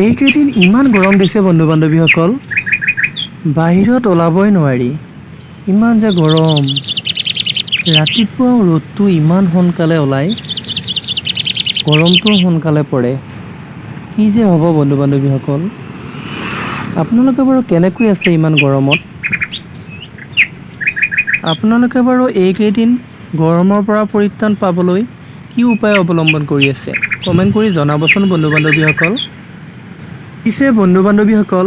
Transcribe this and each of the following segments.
এইকেইদিন ইমান গৰম দিছে বন্ধু বান্ধৱীসকল, বাহিৰত ওলাবই নোৱাৰি। ইমান যে গৰম, ৰাতিপুৱা ৰ'দটো ইমান সোনকালে ওলায়, গৰমটো সোনকালে পৰে। কি যে হ'ব বন্ধু বান্ধৱীসকল, আপোনালোকে বাৰু কেনেকৈ আছে ইমান গৰমত? আপোনালোকে বাৰু এইকেইদিন গৰমৰ পৰা পৰিত্ৰাণ পাবলৈ কি উপায় অৱলম্বন কৰি আছে? কমেণ্ট কৰি জনাবচোন বন্ধু বান্ধৱীসকল। পিছে বন্ধু বান্ধৱীসকল,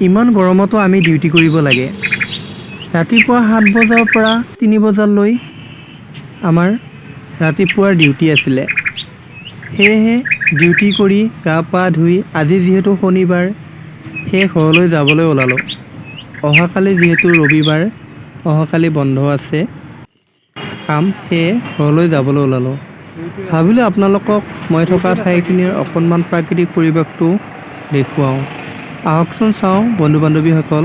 ইমান গৰমতো আমি ডিউটি কৰিব লাগে। ৰাতিপুৱা 7 বজাৰ পৰা 3 বজালৈ আমাৰ ৰাতিপুৱাৰ ডিউটি আছিলে। সেয়েহে ডিউটি কৰি গা পা ধুই আজি যিহেতু শনিবাৰ, সেয়ে ঘৰলৈ যাবলৈ ওলালোঁ। অহাকালি যিহেতু ৰবিবাৰ, অহাকালি বন্ধ আছে কাম, সেয়ে ঘৰলৈ যাবলৈ ওলালোঁ। ভাবিলোঁ আপোনালোকক মই থকা ঠাইখিনিৰ অকণমান প্ৰাকৃতিক পৰিৱেশটো দেখুৱাওঁ। আহকচোন চাওঁ বন্ধু বান্ধৱীসকল।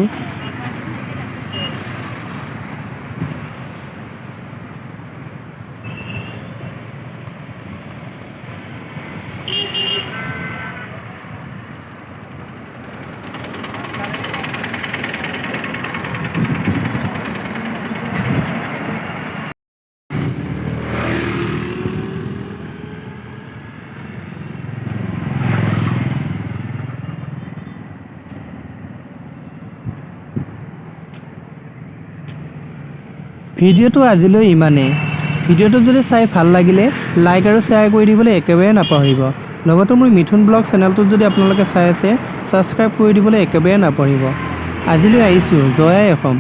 ভিডিঅ'টো আজিলৈ ইমানেই। ভিডিঅ'টো যদি চাই ভাল লাগিলে লাইক আৰু শ্বেয়াৰ কৰি দিবলৈ একেবাৰে নাপাহৰিব। লগতে মোৰ মিথুন ব্লগ চেনেলটোত যদি আপোনালোকে চাই আছে, ছাবস্ক্ৰাইব কৰি দিবলৈ একেবাৰে নাপাহৰিব। আজিলৈ আহিছোঁ। জয় আই অসম।